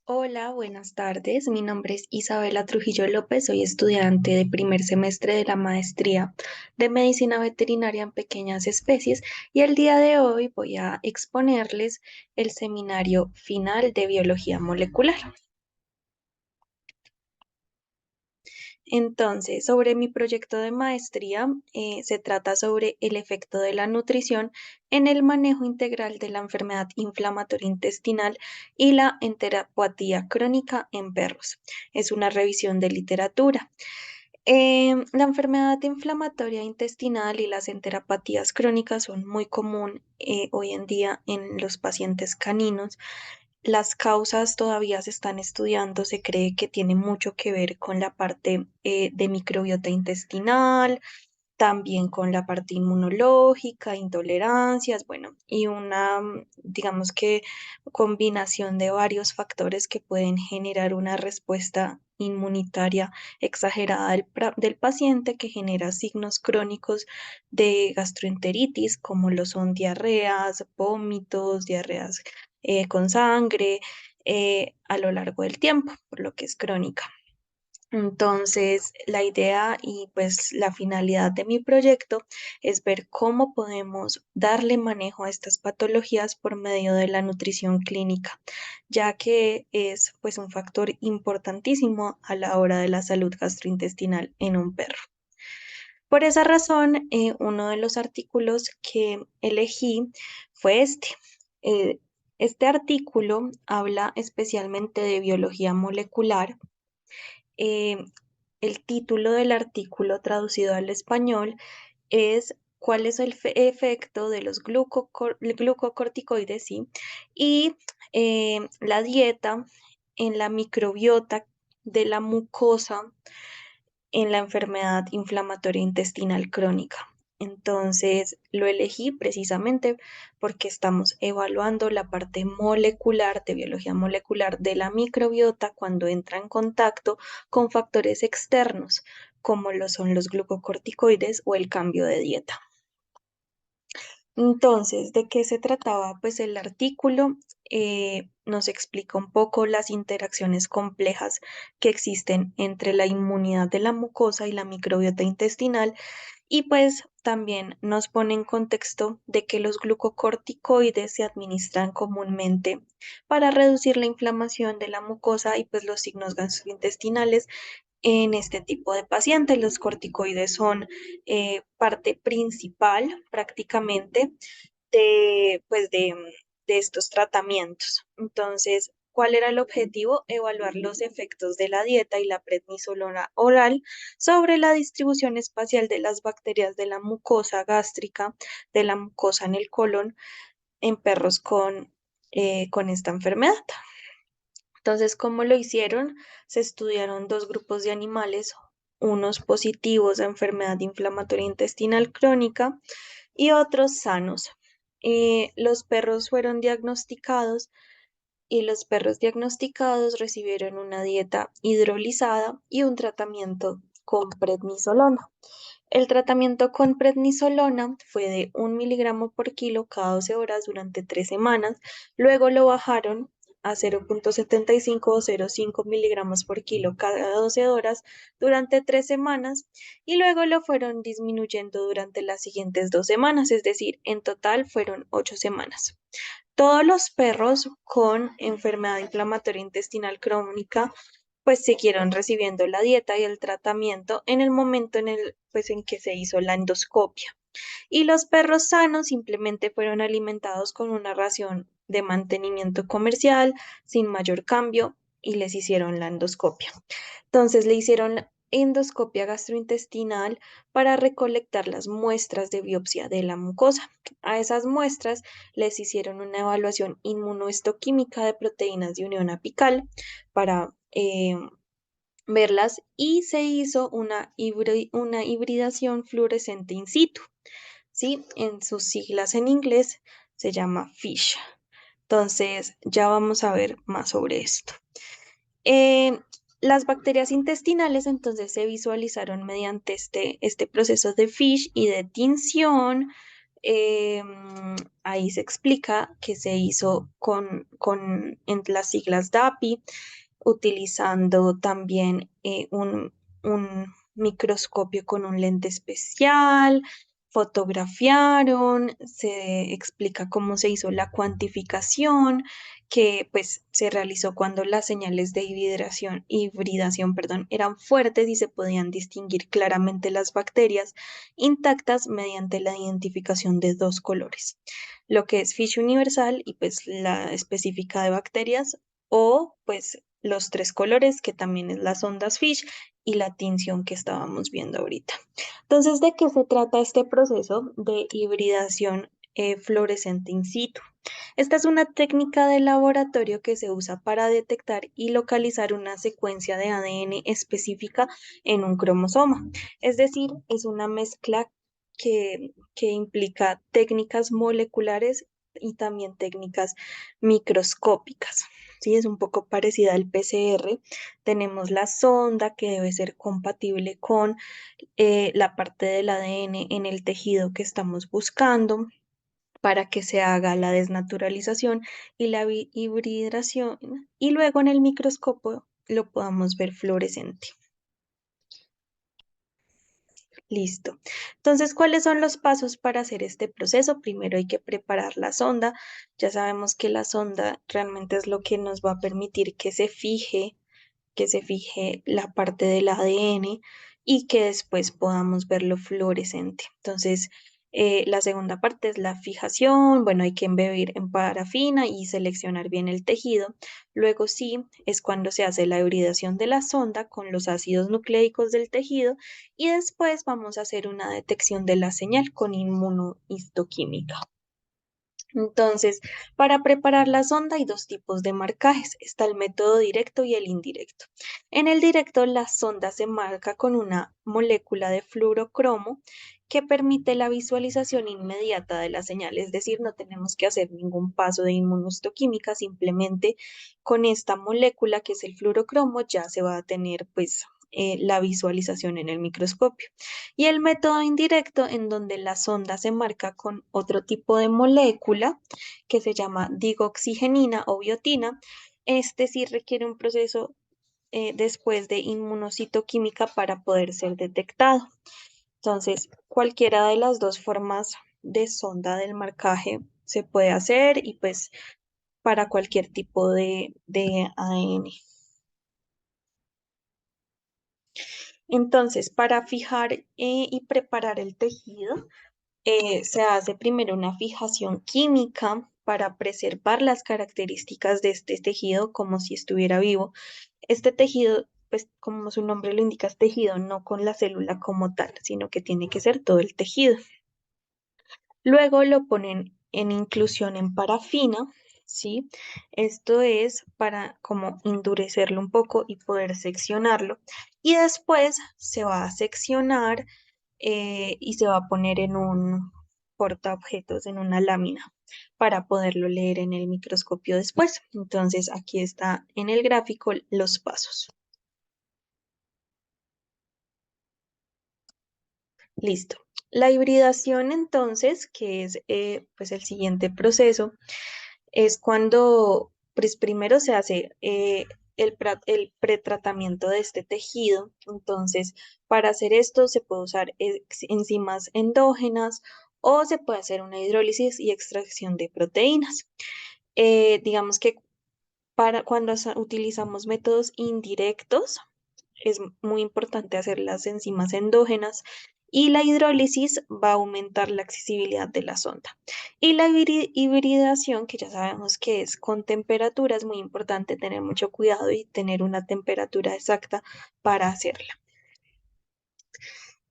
Hola, buenas tardes. Mi nombre es Isabela Trujillo López. Soy estudiante de primer semestre de la maestría de Medicina Veterinaria en Pequeñas Especies y el día de hoy voy a exponerles el seminario final de Biología Molecular. Entonces, sobre mi proyecto de maestría, se trata sobre el efecto de la nutrición en el manejo integral de la enfermedad inflamatoria intestinal y la enteropatía crónica en perros. Es una revisión de literatura. La enfermedad inflamatoria intestinal y las enteropatías crónicas son muy común hoy en día en los pacientes caninos. Las causas todavía se están estudiando, se cree que tiene mucho que ver con la parte de microbiota intestinal, también con la parte inmunológica, intolerancias, bueno, y una, digamos que combinación de varios factores que pueden generar una respuesta inmunitaria exagerada del paciente que genera signos crónicos de gastroenteritis, como lo son diarreas, vómitos, diarreas con sangre a lo largo del tiempo, por lo que es crónica. Entonces, la idea y pues la finalidad de mi proyecto es ver cómo podemos darle manejo a estas patologías por medio de la nutrición clínica, ya que es pues un factor importantísimo a la hora de la salud gastrointestinal en un perro. Por esa razón, uno de los artículos que elegí fue este. Eh, este artículo habla especialmente de biología molecular. eh, el título del artículo traducido al español es ¿cuál es el efecto de los glucocorticoides, sí, y la dieta en la microbiota de la mucosa en la enfermedad inflamatoria intestinal crónica? Entonces lo elegí precisamente porque estamos evaluando la parte molecular de biología molecular de la microbiota cuando entra en contacto con factores externos, como lo son los glucocorticoides o el cambio de dieta. Entonces, ¿de qué se trataba? Pues el artículo nos explica un poco las interacciones complejas que existen entre la inmunidad de la mucosa y la microbiota intestinal y pues también nos pone en contexto de que los glucocorticoides se administran comúnmente para reducir la inflamación de la mucosa y pues los signos gastrointestinales en este tipo de pacientes. Los corticoides son parte principal prácticamente de estos tratamientos. Entonces, ¿cuál era el objetivo? Evaluar los efectos de la dieta y la prednisolona oral sobre la distribución espacial de las bacterias de la mucosa gástrica, de la mucosa en el colon, en perros con esta enfermedad. Entonces, ¿cómo lo hicieron? Se estudiaron dos grupos de animales, unos positivos a enfermedad inflamatoria intestinal crónica y otros sanos. Los perros fueron diagnosticados y los perros diagnosticados recibieron una dieta hidrolizada y un tratamiento con prednisolona. El tratamiento con prednisolona fue de 1 miligramo por kilo cada 12 horas durante 3 semanas. Luego lo bajaron a 0,75 o 0,5 miligramos por kilo cada 12 horas durante 3 semanas y luego lo fueron disminuyendo durante las siguientes 2 semanas, es decir, en total fueron 8 semanas. Todos los perros con enfermedad inflamatoria intestinal crónica pues siguieron recibiendo la dieta y el tratamiento en el momento pues, en que se hizo la endoscopia. Y los perros sanos simplemente fueron alimentados con una ración de mantenimiento comercial sin mayor cambio y les hicieron la endoscopia. Entonces le hicieron la endoscopia gastrointestinal para recolectar las muestras de biopsia de la mucosa. A esas muestras les hicieron una evaluación inmunohistoquímica de proteínas de unión apical para verlas y se hizo una hibridación fluorescente in situ, ¿sí? En sus siglas en inglés se llama FISH. Entonces, ya vamos a ver más sobre esto. Eh, las bacterias intestinales entonces se visualizaron mediante este proceso de FISH y de tinción ahí se explica que se hizo en las siglas DAPI, utilizando también un microscopio con un lente especial, fotografiaron, se explica cómo se hizo la cuantificación, que pues se realizó cuando las señales de hibridación, perdón, eran fuertes y se podían distinguir claramente las bacterias intactas mediante la identificación de dos colores, lo que es ficha universal y pues la específica de bacterias o pues los tres colores que también es las ondas Fish y la tinción que estábamos viendo ahorita. Entonces, ¿de qué se trata este proceso de hibridación fluorescente in situ? Esta es una técnica de laboratorio que se usa para detectar y localizar una secuencia de ADN específica en un cromosoma. Es decir, es una mezcla que implica técnicas moleculares y también técnicas microscópicas. Sí, es un poco parecida al PCR. Tenemos la sonda que debe ser compatible con la parte del ADN en el tejido que estamos buscando para que se haga la desnaturalización y la hibridación y luego en el microscopio lo podamos ver fluorescente. Listo. Entonces, ¿cuáles son los pasos para hacer este proceso? Primero hay que preparar la sonda. Ya sabemos que la sonda realmente es lo que nos va a permitir que se fije la parte del ADN y que después podamos verlo fluorescente. Entonces, la segunda parte es la fijación. Bueno, hay que embebir en parafina y seleccionar bien el tejido. Luego sí, es cuando se hace la hibridación de la sonda con los ácidos nucleicos del tejido y después vamos a hacer una detección de la señal con inmunohistoquímica. Entonces, para preparar la sonda hay dos tipos de marcajes. Está el método directo y el indirecto. En el directo, la sonda se marca con una molécula de fluorocromo que permite la visualización inmediata de la señal. Es decir, no tenemos que hacer ningún paso de inmunohistoquímica, simplemente con esta molécula que es el fluorocromo ya se va a tener pues la visualización en el microscopio. Y el método indirecto, en donde la sonda se marca con otro tipo de molécula que se llama digoxigenina o biotina. Este sí requiere un proceso después de inmunocitoquímica para poder ser detectado. Entonces, cualquiera de las dos formas de sonda del marcaje se puede hacer y pues para cualquier tipo de ADN. Entonces, para fijar y preparar el tejido, se hace primero una fijación química para preservar las características de este tejido como si estuviera vivo. Este tejido, pues como su nombre lo indica, es tejido, no con la célula como tal, sino que tiene que ser todo el tejido. Luego lo ponen en inclusión en parafina, ¿sí? Esto es para como endurecerlo un poco y poder seccionarlo. Y después se va a seccionar y se va a poner en un portaobjetos, en una lámina, para poderlo leer en el microscopio después. Entonces, aquí está en el gráfico los pasos. Listo. La hibridación, entonces, que es pues el siguiente proceso, es cuando pues, primero se hace el pretratamiento de este tejido. Entonces, para hacer esto se puede usar enzimas endógenas o se puede hacer una hidrólisis y extracción de proteínas. Digamos que para cuando utilizamos métodos indirectos, es muy importante hacer las enzimas endógenas y la hidrólisis va a aumentar la accesibilidad de la sonda. Y la hibridación, que ya sabemos que es con temperatura, es muy importante tener mucho cuidado y tener una temperatura exacta para hacerla.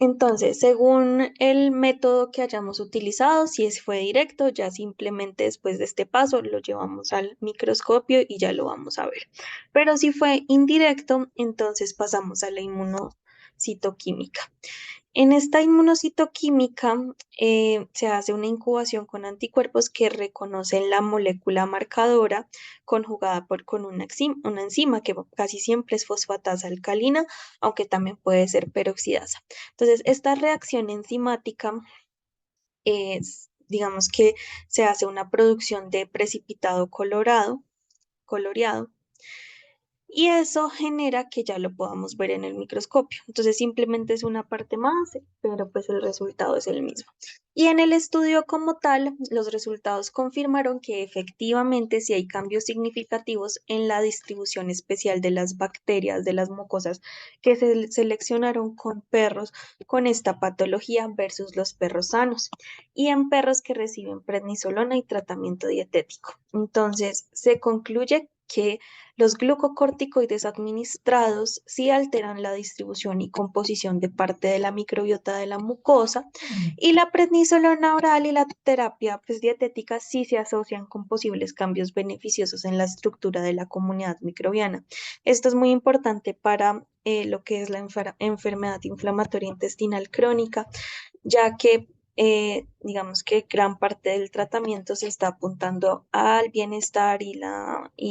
Entonces, según el método que hayamos utilizado, si fue directo, ya simplemente después de este paso lo llevamos al microscopio y ya lo vamos a ver. Pero si fue indirecto, entonces pasamos a la inmunocitoquímica. En esta inmunocitoquímica se hace una incubación con anticuerpos que reconocen la molécula marcadora conjugada con una enzima que casi siempre es fosfatasa alcalina, aunque también puede ser peroxidasa. Entonces, esta reacción enzimática digamos que se hace una producción de precipitado coloreado, y eso genera que ya lo podamos ver en el microscopio. Entonces simplemente es una parte más, pero pues el resultado es el mismo. Y en el estudio como tal, los resultados confirmaron que efectivamente sí hay cambios significativos en la distribución especial de las bacterias de las mucosas que se seleccionaron con perros con esta patología versus los perros sanos y en perros que reciben prednisolona y tratamiento dietético. Entonces se concluye que los glucocorticoides administrados sí alteran la distribución y composición de parte de la microbiota de la mucosa y la prednisolona oral y la terapia pues, dietética sí se asocian con posibles cambios beneficiosos en la estructura de la comunidad microbiana. Esto es muy importante para lo que es la enfermedad inflamatoria intestinal crónica, ya que digamos que gran parte del tratamiento se está apuntando al bienestar y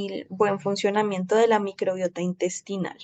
el buen funcionamiento de la microbiota intestinal.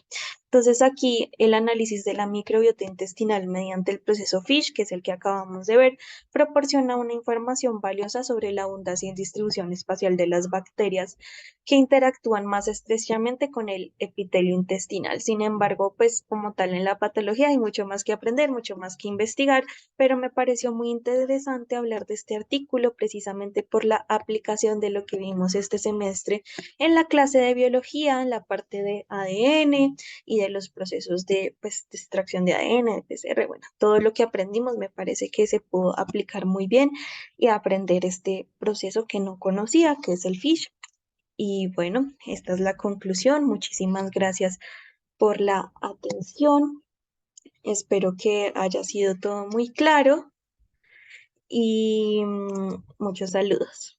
Entonces aquí el análisis de la microbiota intestinal mediante el proceso FISH, que es el que acabamos de ver, proporciona una información valiosa sobre la abundancia y distribución espacial de las bacterias que interactúan más estrechamente con el epitelio intestinal. Sin embargo, pues como tal en la patología hay mucho más que aprender, mucho más que investigar, pero me pareció muy interesante hablar de este artículo precisamente por la aplicación de lo que vimos este semestre en la clase de biología, en la parte de ADN y de los procesos de, pues, de extracción de ADN, de PCR. Bueno, todo lo que aprendimos me parece que se pudo aplicar muy bien y aprender este proceso que no conocía, que es el FISH. Y bueno, esta es la conclusión. Muchísimas gracias por la atención. Espero que haya sido todo muy claro y muchos saludos.